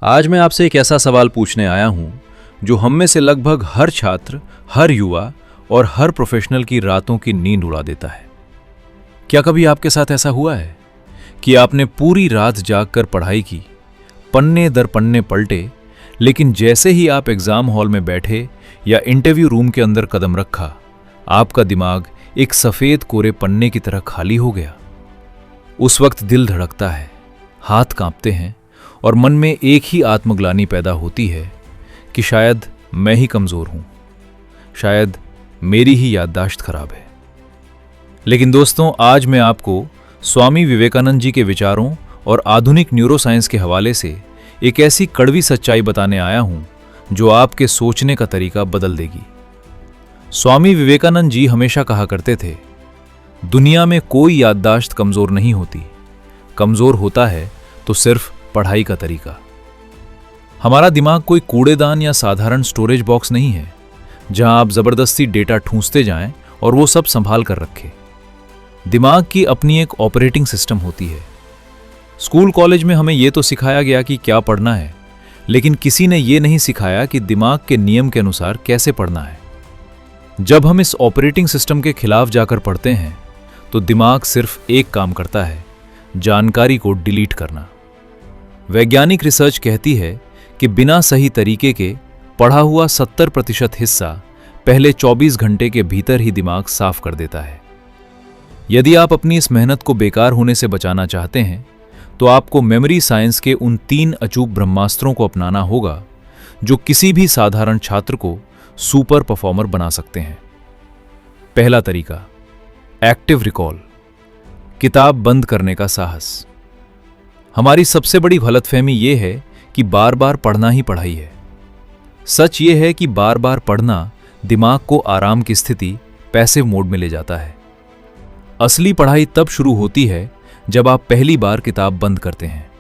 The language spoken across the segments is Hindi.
आज मैं आपसे एक ऐसा सवाल पूछने आया हूं जो हम में से लगभग हर छात्र, हर युवा और हर प्रोफेशनल की रातों की नींद उड़ा देता है। क्या कभी आपके साथ ऐसा हुआ है कि आपने पूरी रात जागकर पढ़ाई की, पन्ने दर पन्ने पलटे, लेकिन जैसे ही आप एग्जाम हॉल में बैठे या इंटरव्यू रूम के अंदर कदम रखा, आपका दिमाग एक सफेद कोरे पन्ने की तरह खाली हो गया। उस वक्त दिल धड़कता है, हाथ कांपते हैं और मन में एक ही आत्मग्लानि पैदा होती है कि शायद मैं ही कमजोर हूं, शायद मेरी ही याददाश्त खराब है। लेकिन दोस्तों, आज मैं आपको स्वामी विवेकानंद जी के विचारों और आधुनिक न्यूरोसाइंस के हवाले से एक ऐसी कड़वी सच्चाई बताने आया हूं जो आपके सोचने का तरीका बदल देगी। स्वामी विवेकानंद जी हमेशा कहा करते थे, दुनिया में कोई याददाश्त कमजोर नहीं होती, कमजोर होता है तो सिर्फ पढ़ाई का तरीका। हमारा दिमाग कोई कूड़ेदान या साधारण स्टोरेज बॉक्स नहीं है जहां आप जबरदस्ती डेटा ठूंसते जाएं और वो सब संभाल कर रखें। दिमाग की अपनी एक ऑपरेटिंग सिस्टम होती है। स्कूल कॉलेज में हमें यह तो सिखाया गया कि क्या पढ़ना है, लेकिन किसी ने यह नहीं सिखाया कि दिमाग के नियम के अनुसार कैसे पढ़ना है। जब हम इस ऑपरेटिंग सिस्टम के खिलाफ जाकर पढ़ते हैं तो दिमाग सिर्फ एक काम करता है, जानकारी को डिलीट करना। वैज्ञानिक रिसर्च कहती है कि बिना सही तरीके के पढ़ा हुआ 70% हिस्सा पहले 24 घंटे के भीतर ही दिमाग साफ कर देता है। यदि आप अपनी इस मेहनत को बेकार होने से बचाना चाहते हैं तो आपको मेमोरी साइंस के उन 3 अचूक ब्रह्मास्त्रों को अपनाना होगा जो किसी भी साधारण छात्र को सुपर परफॉर्मर बना सकते हैं। पहला तरीका, एक्टिव रिकॉल, किताब बंद करने का साहस। हमारी सबसे बड़ी गलतफहमी यह है कि बार बार पढ़ना ही पढ़ाई है। सच यह है कि बार बार पढ़ना दिमाग को आराम की स्थिति, पैसिव मोड में ले जाता है। असली पढ़ाई तब शुरू होती है जब आप पहली बार किताब बंद करते हैं।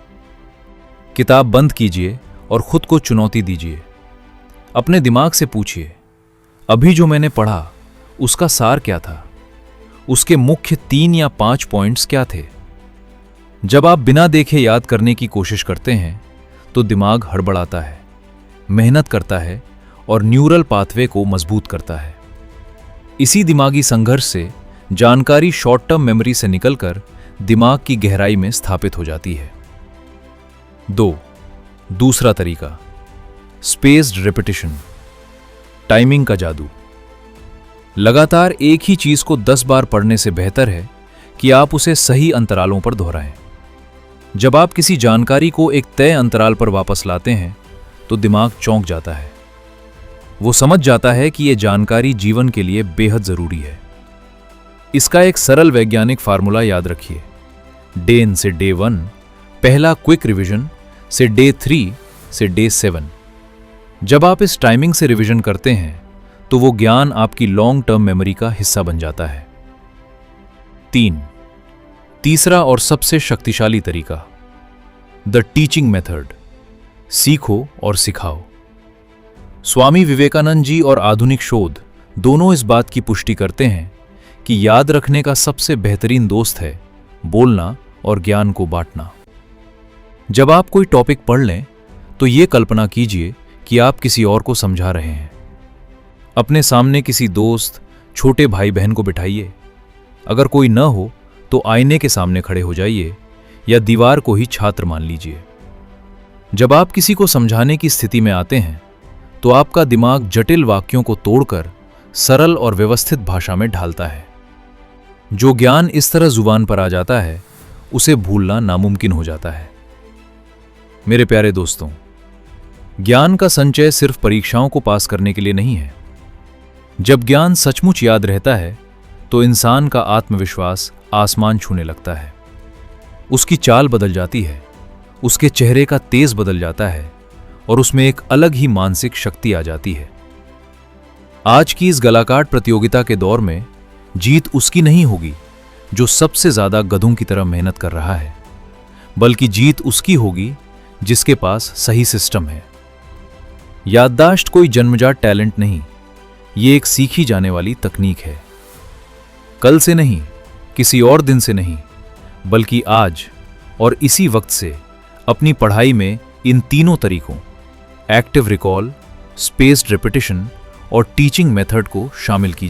किताब बंद कीजिए और खुद को चुनौती दीजिए। अपने दिमाग से पूछिए, अभी जो मैंने पढ़ा उसका सार क्या था? उसके मुख्य 3 या 5 पॉइंट्स क्या थे? जब आप बिना देखे याद करने की कोशिश करते हैं तो दिमाग हड़बड़ाता है, मेहनत करता है और न्यूरल पाथवे को मजबूत करता है। इसी दिमागी संघर्ष से जानकारी शॉर्ट टर्म मेमोरी से निकलकर दिमाग की गहराई में स्थापित हो जाती है। 2. दूसरा तरीका, स्पेस्ड रिपीटिशन, टाइमिंग का जादू। लगातार एक ही चीज को 10 बार पढ़ने से बेहतर है कि आप उसे सही अंतरालों पर दोहराएं। जब आप किसी जानकारी को एक तय अंतराल पर वापस लाते हैं तो दिमाग चौंक जाता है। वो समझ जाता है कि यह जानकारी जीवन के लिए बेहद जरूरी है। इसका एक सरल वैज्ञानिक फार्मूला याद रखिए, डे से डे 1, पहला क्विक रिवीजन से डे 3 से डे 7। जब आप इस टाइमिंग से रिवीजन करते हैं तो वो ज्ञान आपकी लॉन्ग टर्म मेमोरी का हिस्सा बन जाता है। 3. तीसरा और सबसे शक्तिशाली तरीका, द टीचिंग मेथड, सीखो और सिखाओ। स्वामी विवेकानंद जी और आधुनिक शोध दोनों इस बात की पुष्टि करते हैं कि याद रखने का सबसे बेहतरीन दोस्त है बोलना और ज्ञान को बांटना। जब आप कोई टॉपिक पढ़ लें तो यह कल्पना कीजिए कि आप किसी और को समझा रहे हैं। अपने सामने किसी दोस्त, छोटे भाई बहन को बिठाइए। अगर कोई न हो तो आईने के सामने खड़े हो जाइए या दीवार को ही छात्र मान लीजिए। जब आप किसी को समझाने की स्थिति में आते हैं तो आपका दिमाग जटिल वाक्यों को तोड़कर सरल और व्यवस्थित भाषा में ढालता है। जो ज्ञान इस तरह जुबान पर आ जाता है उसे भूलना नामुमकिन हो जाता है। मेरे प्यारे दोस्तों, ज्ञान का संचय सिर्फ परीक्षाओं को पास करने के लिए नहीं है। जब ज्ञान सचमुच याद रहता है तो इंसान का आत्मविश्वास आसमान छूने लगता है। उसकी चाल बदल जाती है, उसके चेहरे का तेज बदल जाता है और उसमें एक अलग ही मानसिक शक्ति आ जाती है। आज की इस गलाकाट प्रतियोगिता के दौर में जीत उसकी नहीं होगी जो सबसे ज्यादा गधों की तरह मेहनत कर रहा है, बल्कि जीत उसकी होगी जिसके पास सही सिस्टम है। याददाश्त कोई जन्मजात टैलेंट नहीं, ये एक सीखी जाने वाली तकनीक है। कल से नहीं, किसी और दिन से नहीं, बल्कि आज और इसी वक्त से अपनी पढ़ाई में इन तीनों तरीकों एक्टिव रिकॉल, स्पेस्ड रिपीटिशन और टीचिंग मेथड को शामिल कीजिए।